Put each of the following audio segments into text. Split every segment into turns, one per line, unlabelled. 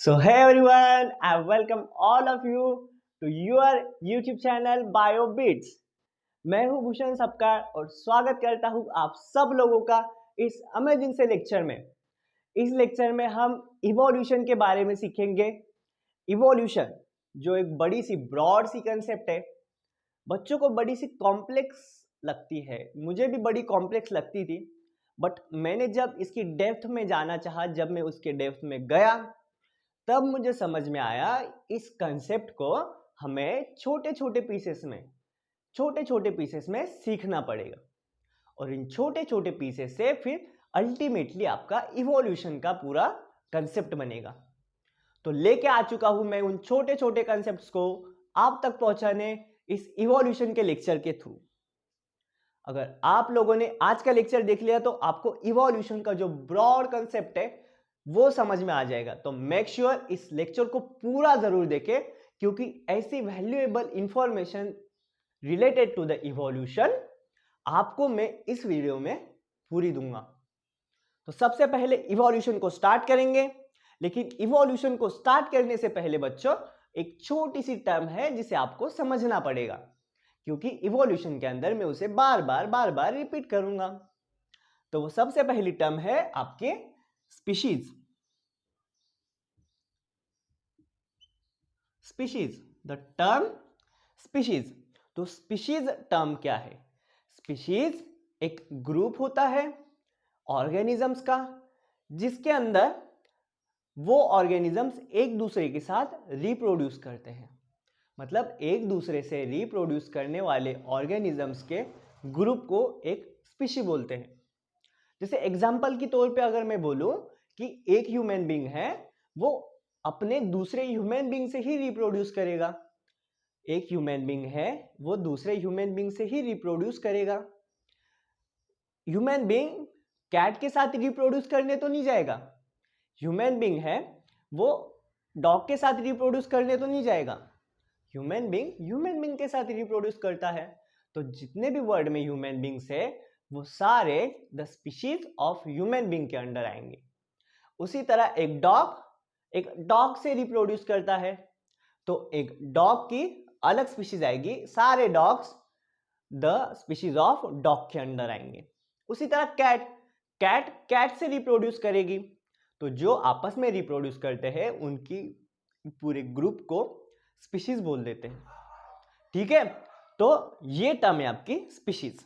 So hey everyone, I welcome all of you to your YouTube channel BioBits। मैं हूं भूषण सबका और स्वागत करता हूं आप सब लोगों का इस अमेजिंग से लेक्चर में। इस लेक्चर में हम इवोल्यूशन के बारे में सीखेंगे। इवोल्यूशन जो एक बड़ी सी ब्रॉड सी कंसेप्ट है, बच्चों को बड़ी सी कॉम्प्लेक्स लगती है, मुझे भी बड़ी कॉम्प्लेक्स लगती थी, बट मैंने जब इसकी डेप्थ में जाना चाहा, जब मैं उसके डेप्थ में गया तब मुझे समझ में आया इस कंसेप्ट को हमें छोटे छोटे पीसेस में सीखना पड़ेगा और इन छोटे छोटे पीसेस से फिर अल्टीमेटली आपका इवोल्यूशन का पूरा कंसेप्ट बनेगा। तो लेके आ चुका हूं मैं उन छोटे छोटे कंसेप्ट्स को आप तक पहुंचाने इस इवोल्यूशन के लेक्चर के थ्रू। अगर आप लोगों ने आज का लेक्चर देख लिया तो आपको इवोल्यूशन का जो ब्रॉड कंसेप्ट है वो समझ में आ जाएगा। तो मेक श्योर इस लेक्चर को पूरा जरूर देखें, क्योंकि ऐसी valuable information related to the evolution आपको मैं इस वीडियो में पूरी दूंगा। तो सबसे पहले इवोल्यूशन को स्टार्ट करेंगे, लेकिन इवोल्यूशन को स्टार्ट करने से पहले बच्चों एक छोटी सी टर्म है जिसे आपको समझना पड़ेगा, क्योंकि इवोल्यूशन के अंदर मैं उसे बार बार रिपीट करूंगा। तो वो सबसे पहली टर्म है आपके स्पीशीज। The term species. तो स्पीशीज टर्म क्या है? स्पीशीज एक ग्रुप होता है ऑर्गेनिजम्स का, जिसके अंदर वो ऑर्गेनिजम्स एक दूसरे के साथ रिप्रोड्यूस करते हैं। मतलब एक दूसरे से रिप्रोड्यूस करने वाले ऑर्गेनिजम्स के ग्रुप को एक स्पीशी बोलते हैं। जैसे एग्जाम्पल के तौर पे अगर मैं बोलूं कि एक ह्यूमन बीइंग है, वो अपने दूसरे ह्यूमन बीइंग से ही रिप्रोड्यूस करेगा। एक ह्यूमन बीइंग है, वो दूसरे ह्यूमन बीइंग से ही रिप्रोड्यूस करेगा। ह्यूमन बीइंग कैट के साथ रिप्रोड्यूस करने तो नहीं जाएगा। ह्यूमन बीइंग है, वो डॉग के साथ रिप्रोड्यूस करने तो नहीं जाएगा। ह्यूमन बीइंग के साथ रिप्रोड्यूस करता है। तो जितने भी वर्ड में ह्यूमन बीइंग्स है वो सारे the species of human being के अंडर आएंगे। उसी तरह एक डॉग से रिप्रोड्यूस करता है, तो एक डॉग की अलग स्पीशीज आएगी, सारे dogs the species of dog के अंडर आएंगे। उसी तरह कैट से रिप्रोड्यूस करेगी, तो जो आपस में रिप्रोड्यूस करते हैं उनकी पूरे ग्रुप को स्पीशीज बोल देते हैं। ठीक है, तो ये टर्म है आपकी स्पीशीज।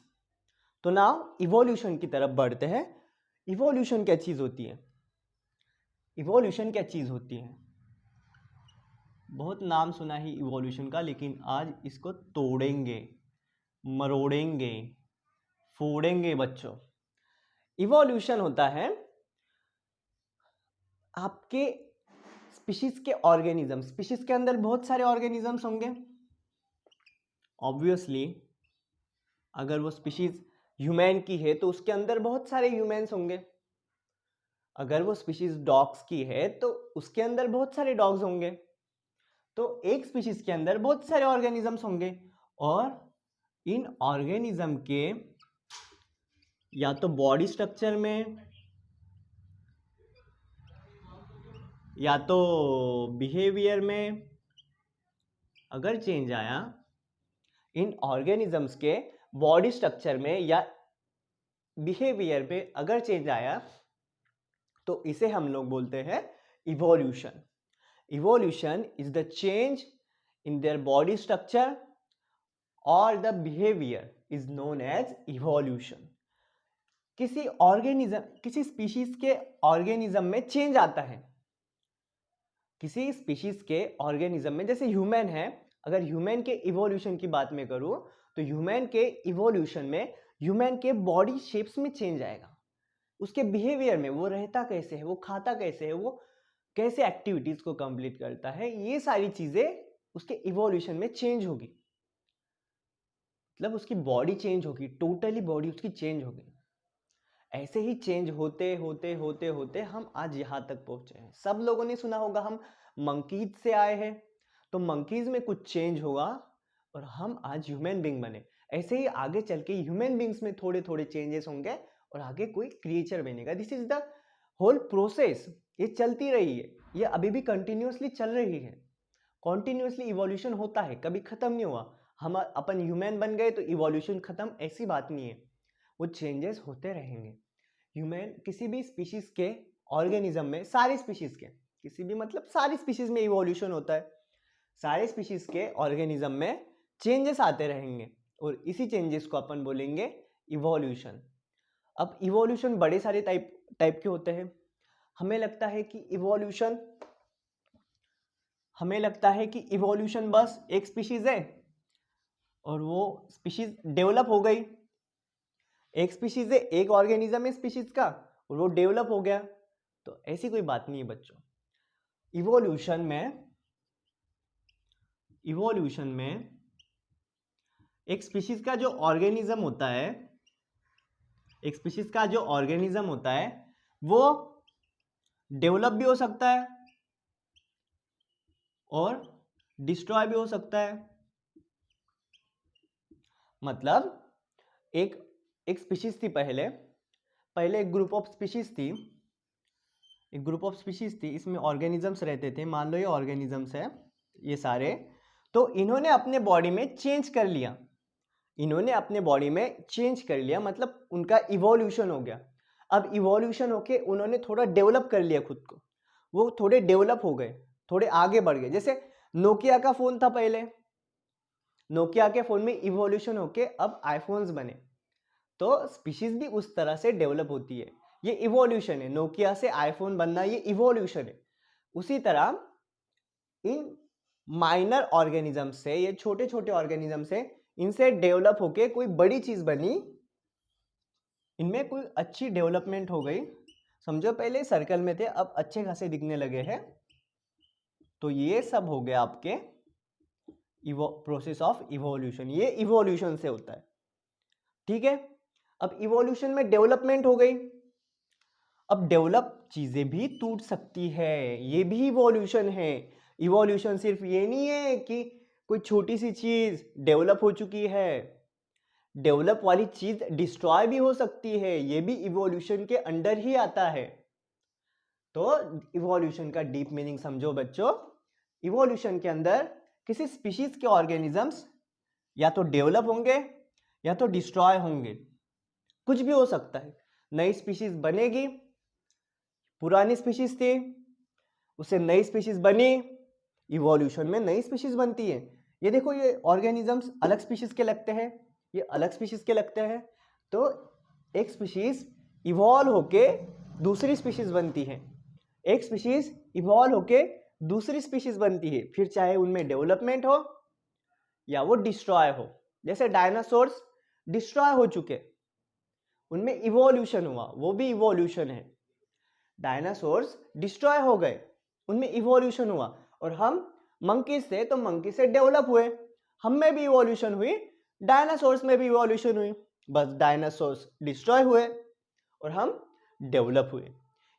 तो नाउ इवोल्यूशन की तरफ बढ़ते हैं। इवोल्यूशन क्या चीज होती है? इवोल्यूशन क्या चीज होती है? बहुत नाम सुना है इवोल्यूशन का, लेकिन आज इसको तोड़ेंगे, मरोड़ेंगे, फोड़ेंगे बच्चों। इवोल्यूशन होता है आपके स्पीशीज के ऑर्गेनिज्म। स्पीशीज के अंदर बहुत सारे ऑर्गेनिजम्स होंगे। ऑब्वियसली अगर वो स्पीशीज ह्यूमन की है तो उसके अंदर बहुत सारे ह्यूमन्स होंगे। अगर वो स्पीशीज डॉग्स की है तो उसके अंदर बहुत सारे डॉग्स होंगे। तो एक स्पीशीज के अंदर बहुत सारे ऑर्गेनिजम्स होंगे, और इन ऑर्गेनिज्म के या तो बॉडी स्ट्रक्चर में या तो बिहेवियर में अगर चेंज आया, इन ऑर्गेनिजम्स के बॉडी स्ट्रक्चर में या बिहेवियर में अगर चेंज आया, तो इसे हम लोग बोलते हैं evolution. Evolution is the change in their body structure और the behaviour is known as evolution. किसी ऑर्गेनिज्म, किसी स्पीशीज के ऑर्गेनिज्म में चेंज आता है। किसी स्पीशीज के ऑर्गेनिज्म में, जैसे ह्यूमन है, अगर ह्यूमन के इवोल्यूशन की बात मैं करूं तो ह्यूमन के इवोल्यूशन में ह्यूमन के बॉडी शेप्स में चेंज आएगा, उसके बिहेवियर में, वो रहता कैसे है, वो खाता कैसे है, वो कैसे एक्टिविटीज को कंप्लीट करता है, ये सारी चीजें उसके इवोल्यूशन में चेंज होगी। मतलब उसकी बॉडी चेंज होगी, टोटली बॉडी उसकी चेंज होगी। ऐसे ही चेंज होते होते होते होते हम आज यहां तक पहुंचे हैं। सब लोगों ने सुना होगा हम मंकीज से आए हैं, तो मंकीज में कुछ चेंज होगा और हम आज ह्यूमन बीइंग बने। ऐसे ही आगे चल के ह्यूमन बीइंग्स में थोड़े थोड़े चेंजेस होंगे और आगे कोई क्रिएचर बनेगा। This is the whole process, ये चलती रही है। ये अभी भी कंटिन्यूअसली चल रही है, कॉन्टिन्यूअसली इवोल्यूशन होता है, कभी खत्म नहीं हुआ। हम अपन ह्यूमन बन गए तो इवोल्यूशन खत्म, ऐसी बात नहीं है, वो चेंजेस होते रहेंगे। ह्यूमन किसी भी स्पीशीज के ऑर्गेनिज्म में, सारी स्पीशीज के, किसी भी मतलब सारी स्पीशीज में इवोल्यूशन होता है, सारे स्पीशीज के ऑर्गेनिज्म में चेंजेस आते रहेंगे और इसी चेंजेस को अपन बोलेंगे इवोल्यूशन। अब इवोल्यूशन बड़े सारे टाइप के होते हैं। हमें लगता है कि इवोल्यूशन बस एक स्पीशीज है और वो स्पीशीज डेवलप हो गई, एक स्पीशीज है, एक ऑर्गेनिज्म है स्पीशीज का और वो डेवलप हो गया। तो ऐसी कोई बात नहीं है बच्चों। इवोल्यूशन में एक स्पीशीज का जो ऑर्गेनिज्म होता है, वो डेवलप भी हो सकता है और डिस्ट्रॉय भी हो सकता है। मतलब एक स्पीशीज थी, पहले एक ग्रुप ऑफ स्पीशीज थी, इसमें ऑर्गेनिजम्स रहते थे। मान लो ये ऑर्गेनिजम्स है ये सारे, तो इन्होंने अपने बॉडी में चेंज कर लिया, मतलब उनका इवोल्यूशन हो गया। अब इवोल्यूशन होके उन्होंने थोड़ा डेवलप कर लिया खुद को, वो थोड़े डेवलप हो गए, थोड़े आगे बढ़ गए। जैसे नोकिया का फोन था पहले, नोकिया के फोन में इवोल्यूशन होके अब आईफोन्स बने। तो स्पीशीज भी उस तरह से डेवलप होती है, ये इवोल्यूशन है। नोकिया से आईफोन बनना ये इवोल्यूशन है। उसी तरह इन माइनर ऑर्गेनिज्म से, ये छोटे छोटे ऑर्गेनिज्म से, इनसे डेवलप होके कोई बड़ी चीज बनी, इनमें कोई अच्छी डेवलपमेंट हो गई। समझो पहले सर्कल में थे, अब अच्छे खासे दिखने लगे हैं। तो ये सब हो गया आपके प्रोसेस ऑफ इवोल्यूशन, ये इवोल्यूशन से होता है। ठीक है, अब इवोल्यूशन में डेवलपमेंट हो गई। अब डेवलप चीजें भी टूट सकती है, ये भी इवोल्यूशन है। इवोल्यूशन सिर्फ ये नहीं है कि कोई छोटी सी चीज डेवलप हो चुकी है, डेवलप वाली चीज डिस्ट्रॉय भी हो सकती है, ये भी इवोल्यूशन के अंडर ही आता है। तो इवोल्यूशन का डीप मीनिंग समझो बच्चों। इवोल्यूशन के अंदर किसी स्पीशीज के ऑर्गेनिजम्स या तो डेवलप होंगे या तो डिस्ट्रॉय होंगे, कुछ भी हो सकता है। नई स्पीशीज बनेगी, पुरानी स्पीशीज थी उससे नई स्पीशीज बनी, इवोल्यूशन में नई स्पीशीज बनती है। ये देखो, ये ऑर्गेनिजम्स अलग स्पीशीज के लगते हैं, ये अलग स्पीशीज के लगते हैं। तो एक स्पीशीज इवॉल्व होके दूसरी स्पीशीज बनती है, एक स्पीशीज इवॉल्व होके दूसरी स्पीशीज बनती है, फिर चाहे उनमें डेवलपमेंट हो या वो डिस्ट्रॉय हो। जैसे डायनासोर्स डिस्ट्रॉय हो चुके, उनमें इवोल्यूशन हुआ, वो भी इवोल्यूशन है। डायनासोर्स डिस्ट्रॉय हो गए, उनमें इवोल्यूशन हुआ। और हम मंकीज थे तो मंकी से डेवलप हुए, हम में भी इवोल्यूशन हुई, डायनासोर्स में भी इवोल्यूशन हुई। बस डायनासोर्स डिस्ट्रॉय हुए और हम डेवलप हुए।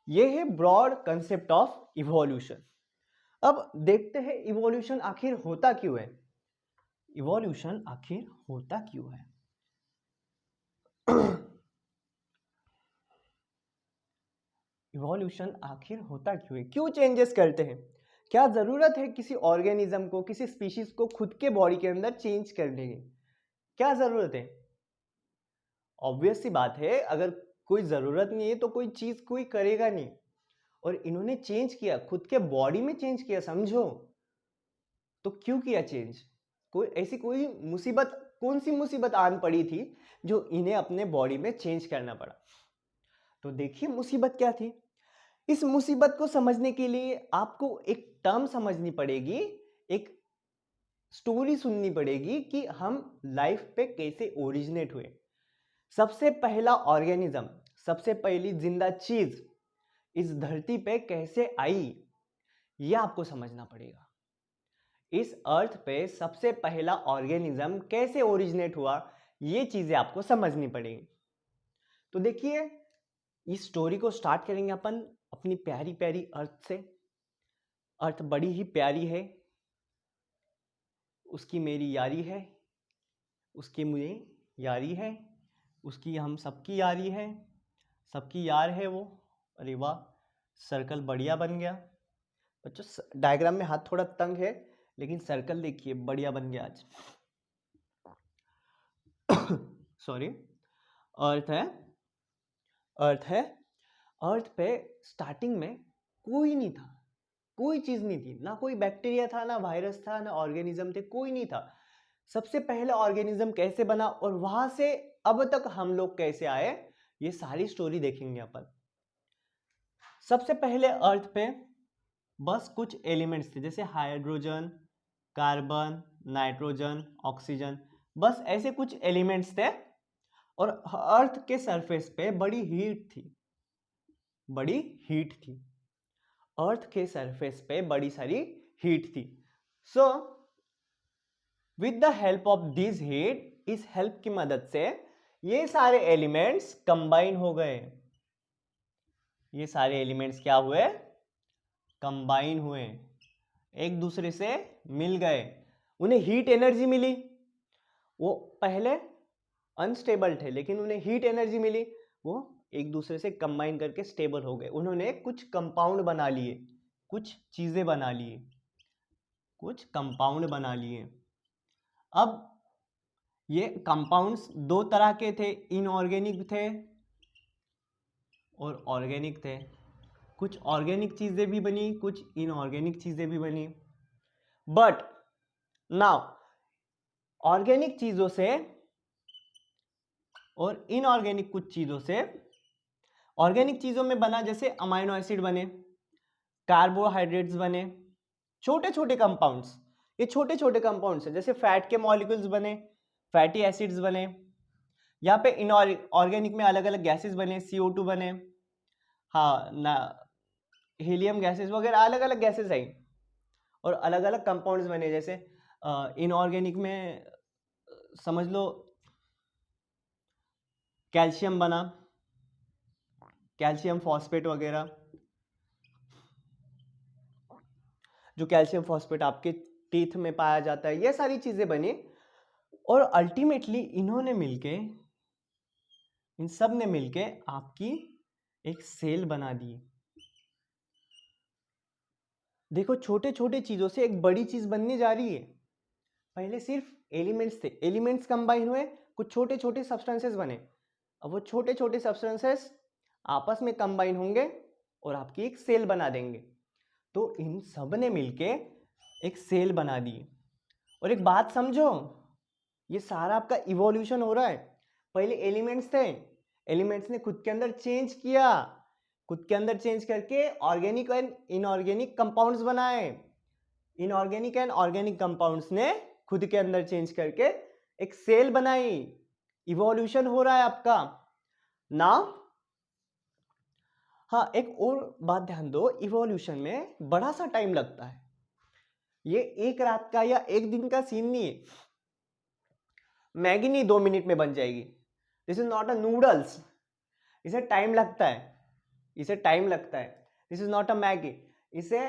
ये है ब्रॉड कंसेप्ट ऑफ इवोल्यूशन। अब देखते हैं इवोल्यूशन आखिर होता क्यों है। इवोल्यूशन आखिर होता क्यों है? इवोल्यूशन आखिर होता क्यों है, क्यों चेंजेस करते हैं? क्या जरूरत है किसी ऑर्गेनिज्म को, किसी स्पीशीज को खुद के बॉडी के अंदर चेंज करने की? क्या जरूरत है? ऑब्वियस सी बात है, अगर कोई जरूरत नहीं है तो कोई चीज कोई करेगा नहीं। और इन्होंने चेंज किया, खुद के बॉडी में चेंज किया, समझो। तो क्यों किया चेंज? कोई मुसीबत, कौन सी मुसीबत आन पड़ी थी जो इन्हें अपने बॉडी में चेंज करना पड़ा? तो देखिए मुसीबत क्या थी। इस मुसीबत को समझने के लिए आपको एक टर्म समझनी पड़ेगी, एक स्टोरी सुननी पड़ेगी कि हम लाइफ पे कैसे ओरिजिनेट हुए। सबसे पहला ऑर्गेनिज्म, सबसे पहली जिंदा चीज इस धरती पे कैसे आई, यह आपको समझना पड़ेगा। इस अर्थ पे सबसे पहला ऑर्गेनिज्म कैसे ओरिजिनेट हुआ, ये चीजें आपको समझनी पड़ेगी। तो देखिए, इस स्टोरी को स्टार्ट करेंगे अपन अपनी प्यारी प्यारी अर्थ से। अर्थ बड़ी ही प्यारी है, उसकी मेरी यारी है, उसकी मुझे यारी है, उसकी हम सबकी यारी है, सबकी यार है वो। अरे वाह, सर्कल बढ़िया बन गया। बच्चों डायग्राम में हाथ थोड़ा तंग है, लेकिन सर्कल देखिए बढ़िया बन गया आज। सॉरी। अर्थ है, अर्थ है, अर्थ पे स्टार्टिंग में कोई नहीं था, कोई चीज नहीं थी, ना कोई बैक्टीरिया था, ना वायरस था, ना ऑर्गेनिज्म थे, कोई नहीं था। सबसे पहले ऑर्गेनिज्म कैसे बना और वहां से अब तक हम लोग कैसे आए, ये सारी स्टोरी देखेंगे अपन। सबसे पहले अर्थ पे बस कुछ एलिमेंट्स थे, जैसे हाइड्रोजन, कार्बन, नाइट्रोजन, ऑक्सीजन, बस ऐसे कुछ एलिमेंट्स थे। और अर्थ के सरफेस पे बड़ी हीट थी, बड़ी हीट थी, अर्थ के सरफेस पे बड़ी सारी हीट थी। So with the help of this heat, इस हेल्प की मदद से ये सारे एलिमेंट्स कंबाइन हो गए। ये सारे एलिमेंट्स क्या हुए, कंबाइन हुए, एक दूसरे से मिल गए, उन्हें हीट एनर्जी मिली। वो पहले अनस्टेबल थे, लेकिन उन्हें हीट एनर्जी मिली, वो एक दूसरे से कंबाइन करके स्टेबल हो गए। उन्होंने कुछ कंपाउंड बना लिए, कुछ चीजें बना लिए, कुछ कंपाउंड बना लिए। अब ये कंपाउंड्स दो तरह के थे, इनऑर्गेनिक थे और ऑर्गेनिक थे। कुछ ऑर्गेनिक चीजें भी बनी, कुछ इनऑर्गेनिक चीजें भी बनी। बट नाउ ऑर्गेनिक चीजों से और इनऑर्गेनिक कुछ चीजों से, ऑर्गेनिक चीजों में बना जैसे अमाइनो एसिड बने, कार्बोहाइड्रेट्स बने, छोटे छोटे कंपाउंड्स, ये छोटे छोटे कंपाउंड्स हैं, जैसे फैट के मॉलिक्यूल्स बने, फैटी एसिड्स बने। यहाँ पे इनऑर्गेनिक में अलग अलग गैसेस बने, CO2 बने, हाँ ना, हीलियम गैसेस वगैरह अलग अलग गैसेस आई और अलग अलग कंपाउंड्स बने। जैसे इनऑर्गेनिक में समझ लो कैल्शियम बना, कैल्शियम फॉस्फेट वगैरह, जो कैल्शियम फॉस्फेट आपके टीथ में पाया जाता है, ये सारी चीजें बनी। और अल्टीमेटली इन्होंने मिलके, इन सब ने मिलके आपकी एक सेल बना दी। देखो छोटे छोटे चीजों से एक बड़ी चीज बनने जा रही है। पहले सिर्फ एलिमेंट्स थे, एलिमेंट्स कंबाइन हुए, कुछ छोटे छोटे सब्सटेंसेस बने। अब वो छोटे छोटे सब्सटेंसेस आपस में कंबाइन होंगे और आपकी एक सेल बना देंगे। तो इन सब ने मिलके एक सेल बना दी। और एक बात समझो, ये सारा आपका इवोल्यूशन हो रहा है। पहले एलिमेंट्स थे, एलिमेंट्स ने खुद के अंदर चेंज किया, खुद के अंदर चेंज करके ऑर्गेनिक एंड इनऑर्गेनिक कंपाउंड्स बनाए। इनऑर्गेनिक एंड ऑर्गेनिक कंपाउंड्स ने खुद के अंदर चेंज करके एक सेल बनाई। इवोल्यूशन हो रहा है आपका ना। हाँ, एक और बात ध्यान दो, इवोल्यूशन में बड़ा सा टाइम लगता है। ये एक रात का या एक दिन का सीन नहीं है। मैगी नहीं 2 मिनट में बन जाएगी। This is not a noodles, इसे टाइम लगता है, इसे टाइम लगता है। This is not a Maggi, इसे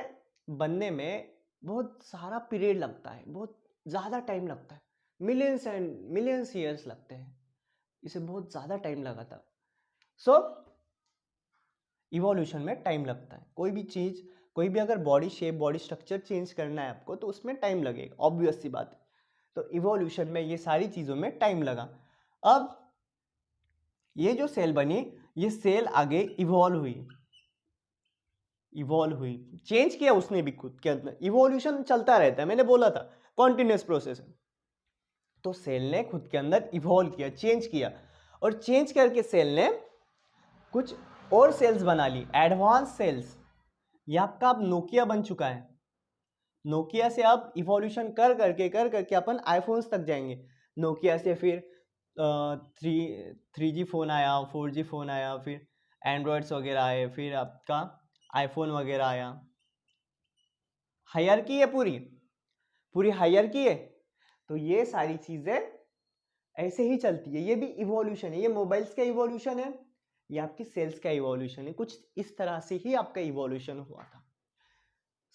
बनने में बहुत सारा पीरियड लगता है, बहुत ज्यादा टाइम लगता है, मिलियंस एंड मिलियंस ईयर्स लगते हैं, इसे बहुत ज्यादा टाइम लगा था। सो इवोल्यूशन में टाइम लगता है। कोई भी चीज, कोई भी अगर body shape, body structure change करना है आपको, तो उसमें टाइम लगेगा, ऑब्वियस सी बात है। तो इवोल्यूशन में ये सारी चीजों में टाइम लगा। अब ये जो सेल बनी, ये सेल आगे इवॉल्व हुई, इवॉल्व हुई, चेंज किया उसने भी खुद के अंदर। इवोल्यूशन चलता रहता है, मैंने बोला था कॉन्टिन्यूस प्रोसेस है। तो सेल ने खुद के अंदर इवॉल्व किया, चेंज किया, और चेंज करके सेल ने कुछ और सेल्स बना ली, एडवांस सेल्स। ये आपका अब नोकिया बन चुका है। नोकिया से अब इवोल्यूशन कर करके अपन आईफोन्स तक जाएंगे। नोकिया से फिर 3G फोन आया, 4G फोन आया, फिर एंड्रॉयड्स वगैरह आए, फिर आपका आईफोन वगैरह आया। हायरार्की है, पूरी पूरी हायरार्की है। तो ये सारी चीजें ऐसे ही चलती है, ये भी इवोल्यूशन है। ये मोबाइल्स का इवोल्यूशन है, ये आपकी सेल्स का इवोल्यूशन है। कुछ इस तरह से ही आपका इवोल्यूशन हुआ था।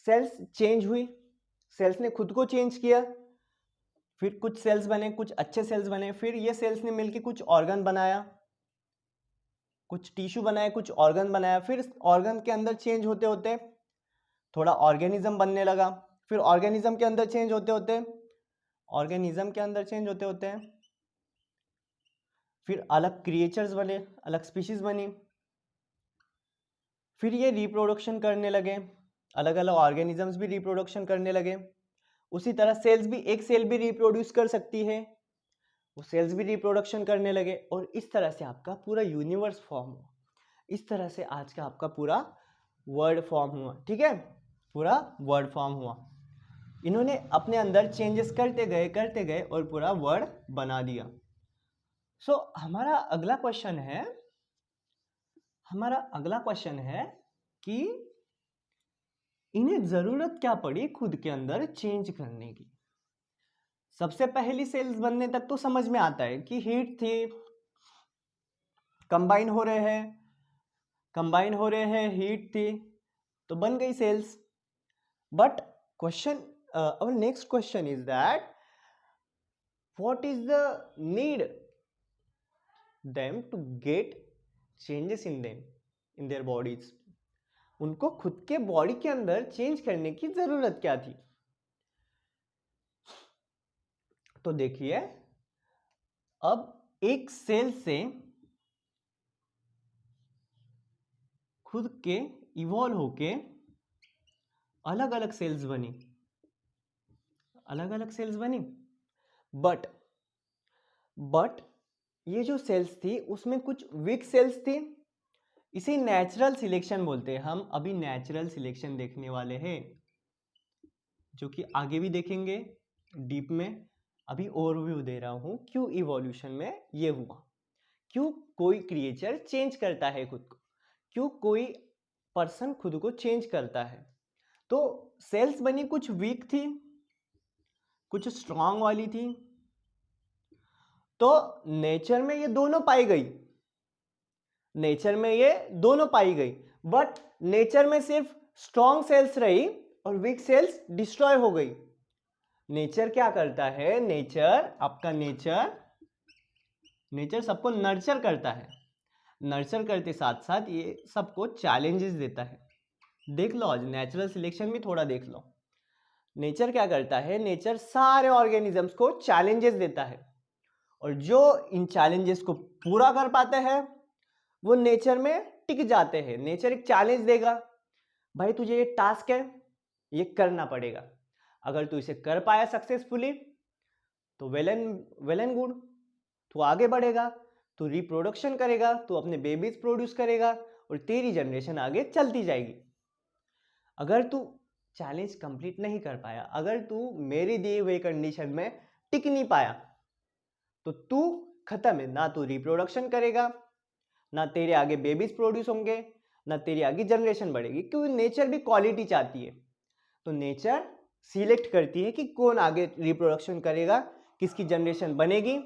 सेल्स चेंज हुई, सेल्स ने खुद को चेंज किया, फिर कुछ सेल्स बने, कुछ अच्छे सेल्स बने, फिर ये सेल्स ने मिलकर कुछ ऑर्गन बनाया, कुछ टिश्यू बनाया, कुछ ऑर्गन बनाया। फिर ऑर्गन के अंदर चेंज होते होते थोड़ा ऑर्गेनिज्म बनने लगा, फिर ऑर्गेनिज्म के अंदर चेंज होते होते फिर अलग क्रिएचर्स बने, अलग स्पीशीज बनी, फिर ये रिप्रोडक्शन करने लगे, अलग अलग ऑर्गेनिजम्स भी रिप्रोडक्शन करने लगे। उसी तरह सेल्स भी, एक सेल भी रिप्रोड्यूस कर सकती है, वो सेल्स भी रिप्रोडक्शन करने लगे, और इस तरह से आपका पूरा यूनिवर्स फॉर्म हुआ। इस तरह से आज का आपका पूरा वर्ड फॉर्म हुआ, ठीक है, पूरा वर्ड फॉर्म हुआ। इन्होंने अपने अंदर चेंजेस करते गए और पूरा वर्ड बना दिया। सो हमारा अगला क्वेश्चन है कि इन्हें जरूरत क्या पड़ी खुद के अंदर चेंज करने की। सबसे पहली सेल्स बनने तक तो समझ में आता है कि हीट थी, कंबाइन हो रहे हैं, हीट थी तो बन गई cells. But question, our next question is that what is the need them to get changes in their bodies? उनको खुद के बॉडी के अंदर चेंज करने की जरूरत क्या थी? तो देखिए, अब एक सेल से खुद के इवॉल्व होके अलग अलग सेल्स बनी, बट ये जो सेल्स थी उसमें कुछ वीक सेल्स थी। इसे नेचुरल सिलेक्शन बोलते हैं। हम अभी नेचुरल सिलेक्शन देखने वाले हैं, जो कि आगे भी देखेंगे डीप में। अभी ओवरव्यू दे रहा हूं क्यों इवोल्यूशन में ये हुआ, क्यों कोई क्रिएचर चेंज करता है खुद को, क्यों कोई पर्सन खुद को चेंज करता है। तो सेल्स बनी, कुछ वीक थी, कुछ स्ट्रांग वाली थी। तो नेचर में ये दोनों पाई गई, बट नेचर में सिर्फ स्ट्रांग सेल्स रही और वीक सेल्स डिस्ट्रॉय हो गई। नेचर क्या करता है, नेचर सबको नर्चर करता है। नर्चर करते साथ साथ ये सबको चैलेंजेस देता है। देख लो, आज नेचुरल सिलेक्शन भी थोड़ा देख लो। नेचर क्या करता है, नेचर सारे ऑर्गेनिजम्स को चैलेंजेस देता है, और जो इन चैलेंजेस को पूरा कर पाते हैं वो नेचर में टिक जाते हैं। नेचर एक चैलेंज देगा, भाई तुझे ये टास्क है, ये करना पड़ेगा। अगर तू इसे कर पाया सक्सेसफुली तो वेल एंड गुड, तू आगे बढ़ेगा, तू रिप्रोडक्शन करेगा, तू अपने बेबीज प्रोड्यूस करेगा और तेरी जनरेशन आगे चलती जाएगी। अगर तू चैलेंज कंप्लीट नहीं कर पाया, अगर तू मेरी दिए हुए कंडीशन में टिक नहीं पाया, तो तू खत्म है। ना तू रिप्रोडक्शन करेगा, ना तेरे आगे बेबीज प्रोड्यूस होंगे, ना तेरी आगे जनरेशन बढ़ेगी। क्योंकि नेचर भी क्वालिटी चाहती है, तो नेचर सिलेक्ट करती है कि कौन आगे रिप्रोडक्शन करेगा, किसकी जनरेशन बनेगी,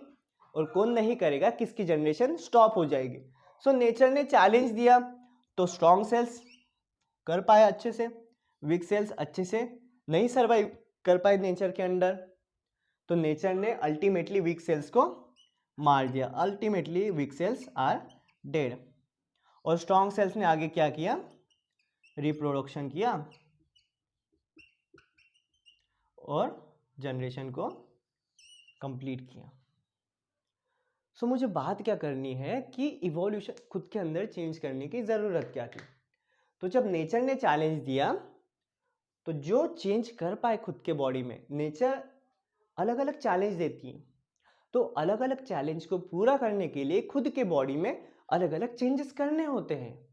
और कौन नहीं करेगा, किसकी जनरेशन स्टॉप हो जाएगी। सो नेचर ने चैलेंज दिया तो स्ट्रॉन्ग सेल्स कर पाया अच्छे से, वीक सेल्स अच्छे से नहीं सर्वाइव कर पाए नेचर के अंडर, तो नेचर ने अल्टीमेटली वीक सेल्स को मार दिया। Ultimately weak cells are dead, और स्ट्रॉन्ग सेल्स ने आगे क्या किया, रिप्रोडक्शन किया और जनरेशन को कंप्लीट किया। सो मुझे बात क्या करनी है कि इवोल्यूशन खुद के अंदर चेंज करने की जरूरत क्या थी। तो जब नेचर ने चैलेंज दिया तो जो चेंज कर पाए खुद के बॉडी में, नेचर अलग अलग चैलेंज देती है, तो अलग अलग चैलेंज को पूरा करने के लिए खुद के बॉडी में अलग अलग चेंजेस करने होते हैं,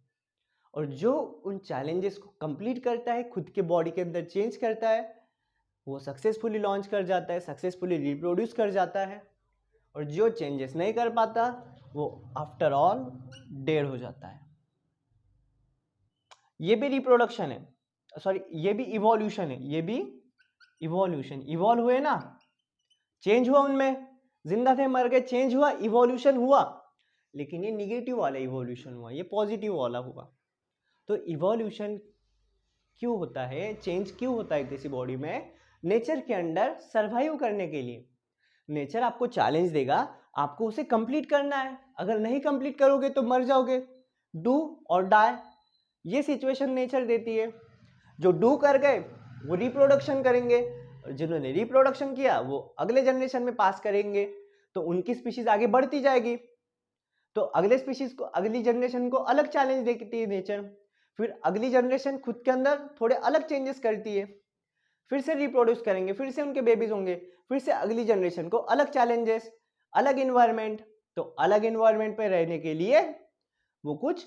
और जो उन चैलेंजेस को कंप्लीट करता है, खुद के बॉडी के अंदर चेंज करता है, वो सक्सेसफुली लॉन्च कर जाता है, सक्सेसफुली रिप्रोड्यूस कर जाता है। और जो चेंजेस नहीं कर पाता वो आफ्टर ऑल डेड हो जाता है। ये भी रिप्रोडक्शन है, सॉरी ये भी इवोल्यूशन है, ये भी इवोल्यूशन, इवॉल्व हुए ना, चेंज हुआ उनमें, जिंदा थे मर गए, चेंज हुआ, इवोल्यूशन हुआ। लेकिन ये निगेटिव वाला इवोल्यूशन हुआ, ये पॉजिटिव वाला हुआ। तो इवोल्यूशन क्यों होता है, चेंज क्यों होता है किसी बॉडी में, नेचर के अंडर सरवाइव करने के लिए। नेचर आपको चैलेंज देगा, आपको उसे कंप्लीट करना है, अगर नहीं कंप्लीट करोगे तो मर जाओगे, डू और डाई, ये सिचुएशन नेचर देती है। जो डू कर गए वो रिप्रोडक्शन करेंगे, और जिन्होंने रिप्रोडक्शन किया वो अगले जनरेशन में पास करेंगे, तो उनकी स्पीशीज आगे बढ़ती जाएगी। तो अगले स्पीशीज को, अगली जनरेशन को अलग चैलेंज देती है नेचर, फिर अगली जनरेशन खुद के अंदर थोड़े अलग चेंजेस करती है, फिर से रिप्रोड्यूस करेंगे, फिर से उनके बेबीज होंगे, फिर से अगली जनरेशन को अलग चैलेंजेस, अलग इन्वायरमेंट। तो अलग इन्वायरमेंट पे रहने के लिए वो कुछ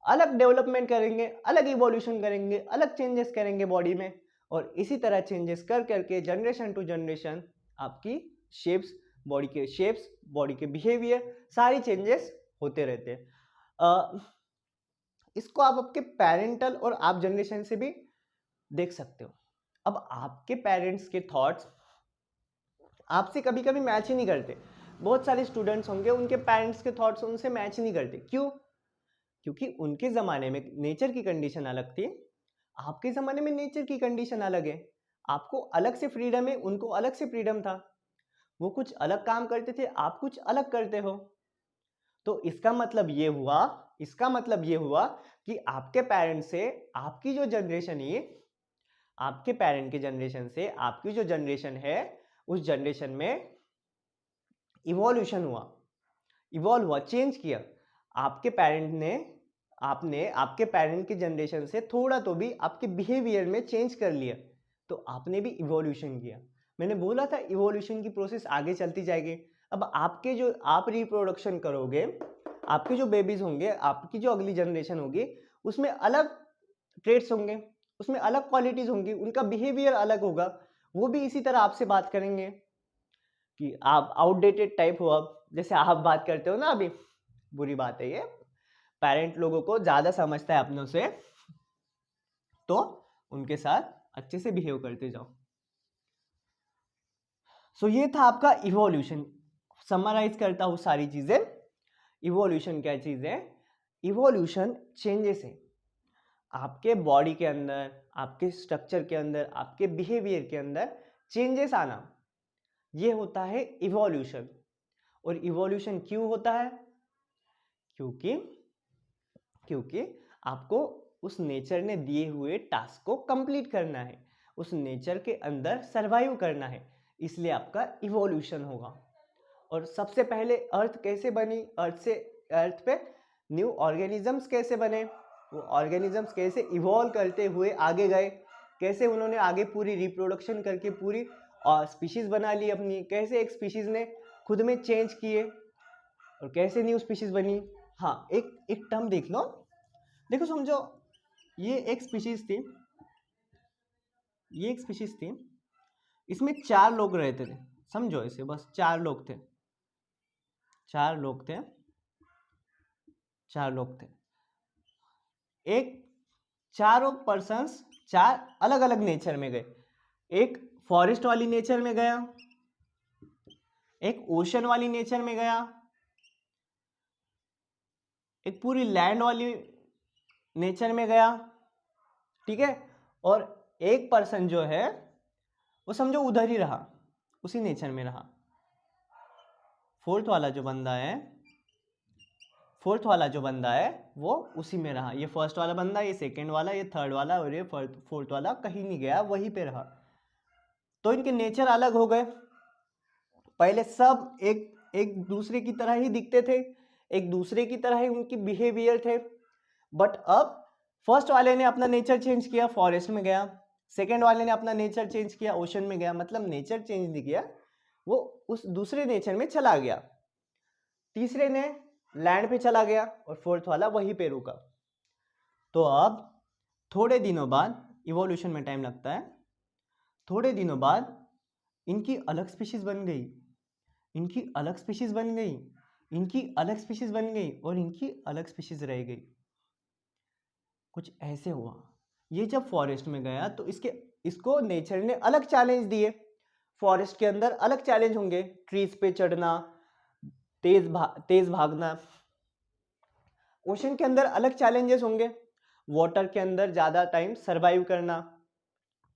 अलग डेवलपमेंट करेंगे, अलग इवोल्यूशन करेंगे, अलग चेंजेस करेंगे बॉडी में, और इसी तरह चेंजेस कर करके जनरेशन टू जनरेशन आपकी शेप्स, बॉडी के शेप्स, बॉडी के बिहेवियर, सारी चेंजेस होते रहते हैं। इसको आप आपके पेरेंटल और आप जनरेशन से भी देख सकते हो। अब आपके पेरेंट्स के थॉट्स आपसे कभी कभी मैच ही नहीं करते। बहुत सारे स्टूडेंट्स होंगे उनके पेरेंट्स के थॉट्स उनसे मैच नहीं करते। क्यों? क्योंकि उनके ज़माने में नेचर की कंडीशन अलग थी, आपके ज़माने में नेचर की कंडीशन अलग है। आपको अलग से फ्रीडम है, उनको अलग से फ्रीडम था। वो कुछ अलग काम करते थे, आप कुछ अलग करते हो। तो इसका मतलब ये हुआ कि आपके पेरेंट्स से आपकी जो जनरेशन है, आपके पेरेंट के जनरेशन से आपकी जो जनरेशन है, उस जनरेशन में इवोल्यूशन हुआ, इवॉल्व हुआ, चेंज किया। आपके पेरेंट ने, आपने आपके पेरेंट के जनरेशन से थोड़ा तो भी आपके बिहेवियर में चेंज कर लिया, तो आपने भी इवोल्यूशन किया। मैंने बोला था इवोल्यूशन की प्रोसेस आगे चलती जाएगी। अब आपके जो आप रिप्रोडक्शन करोगे, आपके जो बेबीज होंगे, आपकी जो अगली जनरेशन होगी, उसमें अलग ट्रेट्स होंगे, उसमें अलग क्वालिटीज होंगी, उनका बिहेवियर अलग होगा। वो भी इसी तरह आपसे बात करेंगे कि आप आउटडेटेड टाइप हो। अब जैसे आप बात करते हो ना अभी, बुरी बात है ये, पेरेंट लोगों को ज़्यादा समझता है अपनों से, तो उनके साथ अच्छे से बिहेव करते जाओ। सो ये था आपका इवोल्यूशन। समराइज करता हूँ सारी चीज़ें। इवोल्यूशन क्या चीज़ है? इवोल्यूशन चेंजेस है आपके बॉडी के अंदर, आपके स्ट्रक्चर के अंदर, आपके बिहेवियर के अंदर चेंजेस आना, ये होता है इवोल्यूशन। और इवोल्यूशन क्यों होता है? क्योंकि आपको उस नेचर ने दिए हुए टास्क को कंप्लीट करना है, उस नेचर के अंदर सरवाइव करना है, इसलिए आपका इवोल्यूशन होगा। और सबसे पहले अर्थ कैसे बनी? अर्थ पे न्यू ऑर्गेनिजम्स कैसे बने, वो ऑर्गेनिजम्स कैसे इवॉल्व करते हुए आगे गए, कैसे उन्होंने आगे पूरी रिप्रोडक्शन करके पूरी स्पीशीज बना ली अपनी, कैसे एक स्पीशीज ने खुद में चेंज किए और कैसे न्यू स्पीशीज बनी। हाँ, एक टर्म देख लो, देखो समझो, ये एक स्पीशीज थी, ये एक स्पीशीज थी, इसमें 4 लोग रहते थे, समझो इसे, बस 4 लोग थे, 4 लोग थे, 4 लोग थे। एक चारों पर्सन्स 4 अलग अलग नेचर में गए। एक फॉरेस्ट वाली नेचर में गया, एक ओशन वाली नेचर में गया, एक पूरी लैंड वाली नेचर में गया, ठीक है। और एक पर्सन जो है वो समझो उधर ही रहा, उसी नेचर में रहा। फोर्थ वाला जो बंदा है वो उसी में रहा। ये फर्स्ट वाला बंदा, ये सेकंड वाला, ये थर्ड वाला और ये फोर्थ वाला कहीं नहीं गया, वहीं पे रहा। तो इनके नेचर अलग हो गए। पहले सब एक दूसरे की तरह ही दिखते थे, एक दूसरे की तरह ही उनकी बिहेवियर थे, बट अब फर्स्ट वाले ने अपना नेचर चेंज किया, फॉरेस्ट में गया। सेकेंड वाले ने अपना नेचर चेंज किया, ओशन में गया। मतलब नेचर चेंज नहीं किया, वो उस दूसरे नेचर में चला गया। तीसरे ने लैंड पे चला गया और फोर्थ वाला वहीं पे रुका। तो अब थोड़े दिनों बाद, इवोल्यूशन में टाइम लगता है, थोड़े दिनों बाद इनकी अलग स्पीशीज बन गई, इनकी अलग स्पीशीज बन गई, इनकी अलग स्पीशीज बन गई और इनकी अलग स्पीशीज रह गई। कुछ ऐसे हुआ। ये जब फॉरेस्ट में गया तो इसको नेचर ने अलग चैलेंज दिए। फॉरेस्ट के अंदर अलग चैलेंज होंगे, ट्रीज पे चढ़ना, तेज भागना। ओशन के अंदर अलग चैलेंजेस होंगे, वाटर के अंदर ज्यादा टाइम सरवाइव करना।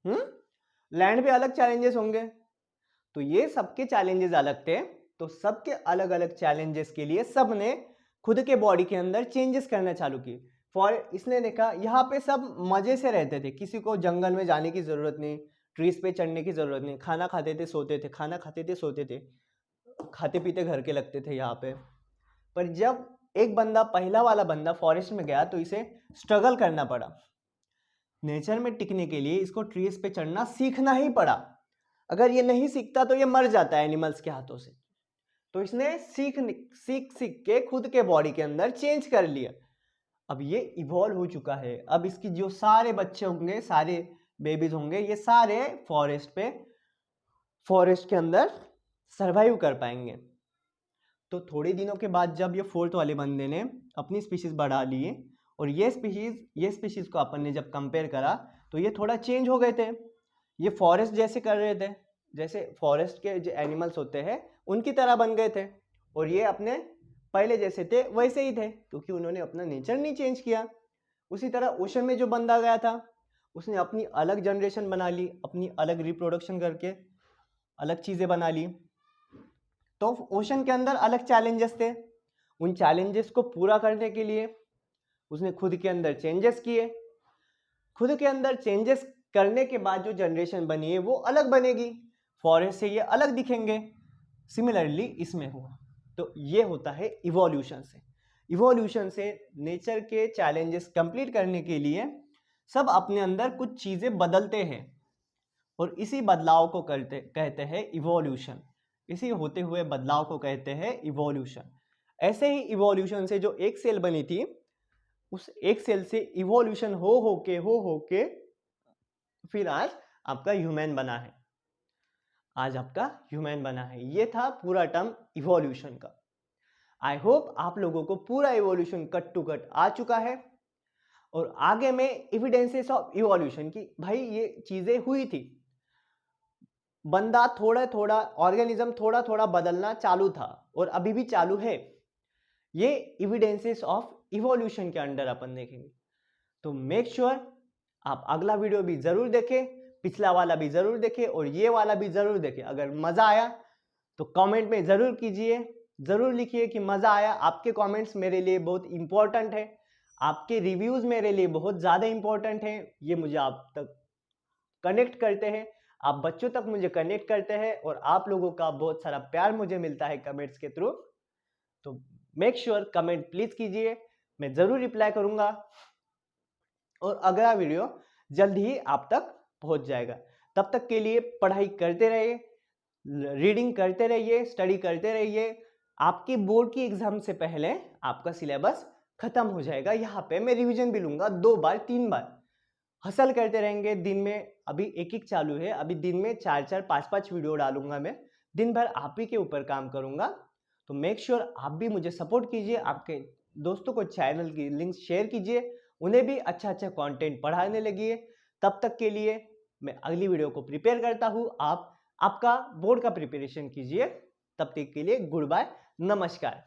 लैंड पे अलग चैलेंजेस होंगे। तो ये सबके चैलेंजेस अलग थे। तो सबके अलग अलग चैलेंजेस के लिए सब ने खुद के बॉडी के अंदर चेंजेस करना चालू किए। इसने देखा यहाँ पे सब मजे से रहते थे, किसी को जंगल में जाने की जरूरत नहीं, ट्रीज पे चढ़ने की जरूरत नहीं, खाना खाते थे सोते थे, खाना खाते थे सोते थे, खाते पीते घर के लगते थे यहाँ पे। पर जब एक बंदा, पहला वाला बंदा फॉरेस्ट में गया तो इसे स्ट्रगल करना पड़ा। नेचर में टिकने के लिए इसको ट्रीज पे चढ़ना सीखना ही पड़ा। अगर ये नहीं सीखता तो ये मर जाता है एनिमल्स के हाथों से। तो इसने सीख सीख के खुद के बॉडी के अंदर चेंज कर लिया। अब ये इवॉल्व हो चुका है। अब इसकी जो सारे बच्चे होंगे, सारे बेबीज होंगे, ये सारे फॉरेस्ट के अंदर सरवाइव कर पाएंगे। तो थोड़े दिनों के बाद जब ये फोर्थ वाले बंदे ने अपनी स्पीशीज बढ़ा लिए और ये स्पीशीज को अपन ने जब कंपेयर करा तो ये थोड़ा चेंज हो गए थे। ये फॉरेस्ट जैसे कर रहे थे, जैसे फॉरेस्ट के जो एनिमल्स होते हैं उनकी तरह बन गए थे, और ये अपने पहले जैसे थे वैसे ही थे, क्योंकि उन्होंने अपना नेचर नहीं चेंज किया। उसी तरह ओशन में जो बंदा गया था उसने अपनी अलग जनरेशन बना ली, अपनी अलग रिप्रोडक्शन करके अलग चीज़ें बना ली। तो ओशन के अंदर अलग चैलेंजेस थे, उन चैलेंजेस को पूरा करने के लिए उसने खुद के अंदर चेंजेस किए। खुद के अंदर चेंजेस करने के बाद जो जनरेशन बनी है वो अलग बनेगी, फॉरेस्ट से ये अलग दिखेंगे। सिमिलरली इसमें हुआ। तो ये होता है इवोल्यूशन से। इवोल्यूशन से नेचर के चैलेंजेस कंप्लीट करने के लिए सब अपने अंदर कुछ चीज़ें बदलते हैं, और इसी बदलाव को कहते हैं इवोल्यूशन। इसी होते हुए बदलाव को कहते हैं इवोल्यूशन। ऐसे ही इवोल्यूशन से जो एक सेल बनी थी, उस एक सेल से इवोल्यूशन हो के फिर आज आपका ह्यूमन बना है। आज आपका ह्यूमन बना है। ये था पूरा टर्म इवोल्यूशन का। आई होप आप लोगों को पूरा इवोल्यूशन कट टू कट आ चुका है, और आगे में एविडेंसेस ऑफ इवोल्यूशन की, भाई ये चीजें हुई थी, बंदा थोड़ा थोड़ा, ऑर्गेनिज्म थोड़ा थोड़ा बदलना चालू था और अभी भी चालू है। ये एविडेंसेस ऑफ इवोल्यूशन के अंडर अपन देखेंगे। तो मेक श्योर आप अगला वीडियो भी जरूर देखें, पिछला वाला भी जरूर देखें और ये वाला भी जरूर देखें। अगर मजा आया तो कमेंट में जरूर कीजिए, जरूर लिखिए कि मजा आया। आपके कमेंट्स मेरे लिए बहुत इंपॉर्टेंट है, आपके रिव्यूज मेरे लिए बहुत ज्यादा इंपॉर्टेंट है। ये मुझे आप तक कनेक्ट करते हैं, आप बच्चों तक मुझे कनेक्ट करते हैं, और आप लोगों का बहुत सारा प्यार मुझे मिलता है कमेंट्स के थ्रू। तो मेक श्योर कमेंट प्लीज कीजिए, मैं जरूर रिप्लाई करूंगा, और अगला वीडियो जल्द ही आप तक पहुंच जाएगा। तब तक के लिए पढ़ाई करते रहिए, रीडिंग करते रहिए, स्टडी करते रहिए। आपके बोर्ड की एग्जाम से पहले आपका सिलेबस खत्म हो जाएगा। यहाँ पे मैं रिवीजन भी लूंगा 2 बार 3 बार। हसल करते रहेंगे दिन में, अभी एक चालू है, अभी दिन में 4 5 वीडियो डालूंगा मैं, दिन भर आप ही के ऊपर काम करूंगा। तो मेक श्योर आप भी मुझे सपोर्ट कीजिए, आपके दोस्तों को चैनल की लिंक शेयर कीजिए, उन्हें भी अच्छा कंटेंट पढ़ाने लगिए। तब तक के लिए मैं अगली वीडियो को प्रिपेयर करता हूँ, आप आपका बोर्ड का प्रिपरेशन कीजिए। तब तक के लिए गुड बाय, नमस्कार।